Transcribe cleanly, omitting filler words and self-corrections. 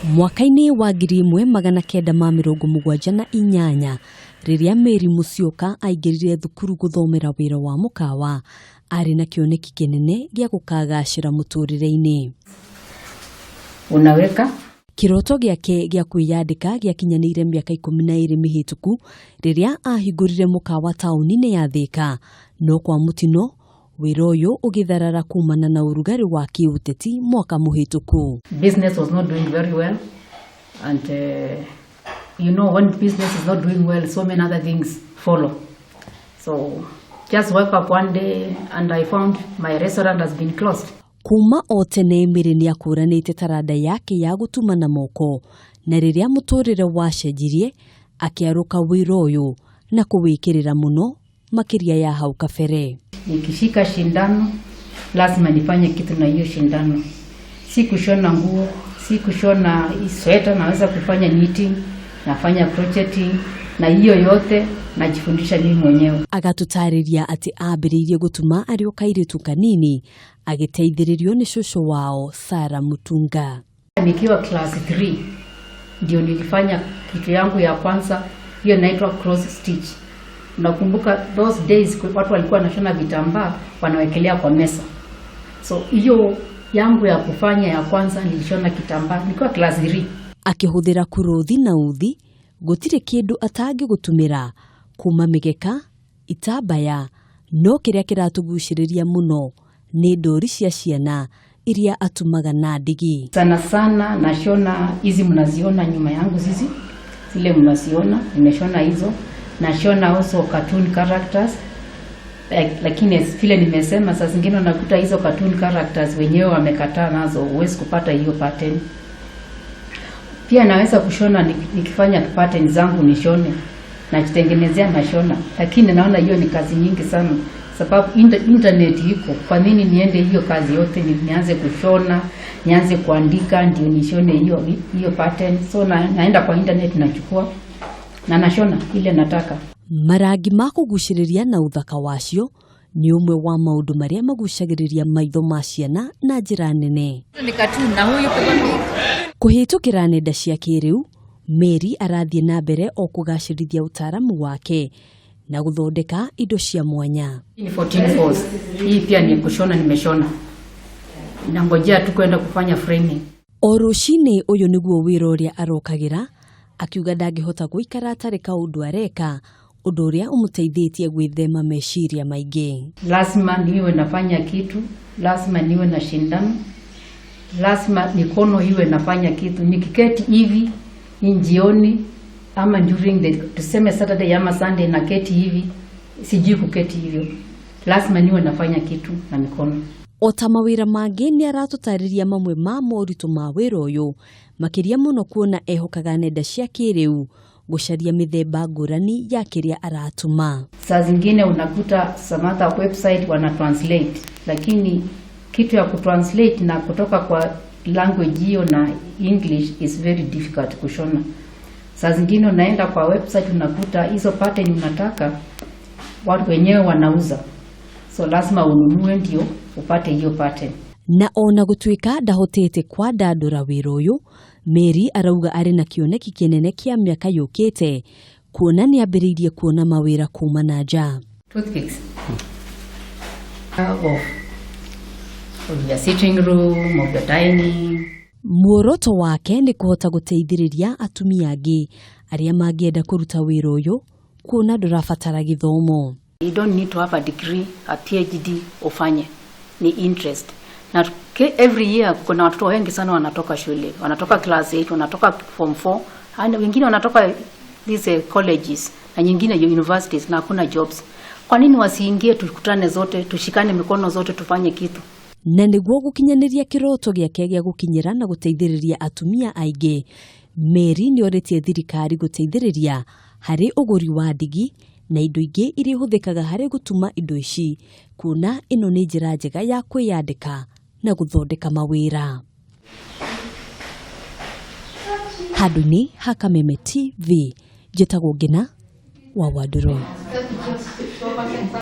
Mwaka-ini wa 1978 riria Mary Musyoka aingirire thukuru guthomera wira wa mukawa ari na kioneki kinene gia gukagacira muturire-ini. Unaweka kiroto giake gia kwiyandika giakinyanire miaka 12 mihituku riria ahingurire mukawa tauni-ini ya Thika, no kwa mutino wira uyu ugitharara kumana na urugari wa kiuteti mwaka muhituku. Business was not doing very well, and you know, when business is not doing well, so many other things follow. So just woke up one day and I found my restaurant has been closed. Kuma otene Mary ni akuranite taranda yake ya gutuma na moko, na riria muturire wacenjirie akiaruka wira uyu na kuwikirira muno makiria ya hau kabere. Nikishika shindano lazima nifanye kitu na hiyo shindano. Si kushona nguo, si kushona sweta, naweza kufanya knitting, nafanya crocheting, na hiyo yote najifundisha mimi mwenyewe. Agatutariria ati ambiririe gutuma ari kairitu kanini agiteithiririo ni shosho wao Sara Mutunga. Nikiwa class 3 ndio nilifanya kitu yangu ya kwanza, hiyo inaitwa cross stitch. Nakumbuka those days watu walikuwa wanashona vitambaa wanawekelea kwa mesa. So hiyo yangu ya kufanya ya kwanza nilishona kitambaa nikiwa class 3. Akihuthira kurothi na uthi gutire kindu atangi gutumira kuma migeka itabaya, no kiria kiratuguciriria muno ni ndori cia ciana iria atumaga na ndigi. Sana sana nashona hizi mnaziona nyuma yangu zizi, zile mnaziona nimeshona hizo. Nashona also cartoon characters, lakini vile nimesema saa zingine unakuta hizo cartoon characters wenyewe wamekataa nazo, huwezi kupata hiyo pattern. Pia naweza kushona nikifanya pattern zangu nishone, najitengenezea nashona, lakini naona hiyo ni kazi nyingi sana sababu internet iko. Kwa nini niende hiyo kazi yote nianze kushona, nianze kuandika ndio nishone hiyo pattern? So naenda kwa internet nachukua na nashona ile nataka. Marangi ma kuguciriria na uthaka wacio ni umwe wa maundu maria magucagiriria maitho ma ciana na njira nene. Ni cartoon na huyu kuhitukira nenda cia kiriu, Mary arathie na mbere o kugacirithia utaramu wake na guthondeka indo cia mwanya. Ni 14 force. Hii pia ni kushona, nimeshona. Nangojea tu kwenda kufanya framing. O rucini uyu niguo wira uria arokagira, akiuga ndangihota guikara atari kaundu areka, undu uria umuteithĩtie gwĩthema meciria maingĩ. Lazima niwe nafanya kitu, lazima niwe na shindano, lazima mikono iwe nafanya kitu. Nikiketi hivi jioni ama during the tuseme Saturday ama Sunday na keti hivi, sijui kuketi hivyo. Lazima niwe nafanya kitu na mikono. Ota mawira mangi ni aratutariria mamwe ma moritu ma wira uyu, makiria muno kuona ehokaga nenda cia kiriu gucaria mithemba ngurani ya kiria aratuma. Saa zingine unakuta samata website wana translate, lakini kitu ya kutranslate na kutoka kwa language hiyo na English is very difficult kushona. Saa zingine unaenda kwa website unakuta hizo pattern unataka watu wenyewe wanauza, so lazima ununue ndio upate hiyo pattern. Na ona gutuika ndahotete kwa ndandura wira uyu, Mary arauga ari na kioneki kinene kia miaka yukite kuona ni ambiririe kuona mawira kuma na nja. Toothpicks of the sitting room, of the dining. Muoroto wake ni kuhota guteithiriria atumia angi aria mangienda kuruta wira uyu kuona ndurabatara githomo. You don't need to have a degree, a PhD ufanye, ni interest. Na every year kuna watoto wengi sana wanatoka shule, wanatoka class 8, wanatoka form 4, na wengine wanatoka these colleges na nyingine universities na hakuna jobs. Kwa nini wasiingie tukutane zote, tushikane mikono zote tufanye kitu? Na niguo gukinyaniria kiroto giake gia gukinyira na guteithiriria atumia aingi, Mary ni oritie thirikari guteithiriria hari uguri wa ndigi na indo ingi iria huthikaga hari gutuma indo ici, kuna ino ni njira njega ya kwiyandika na guthondeka mawira. Haduni Hakameme TV, njitagwo Ngina wa Wandurwa.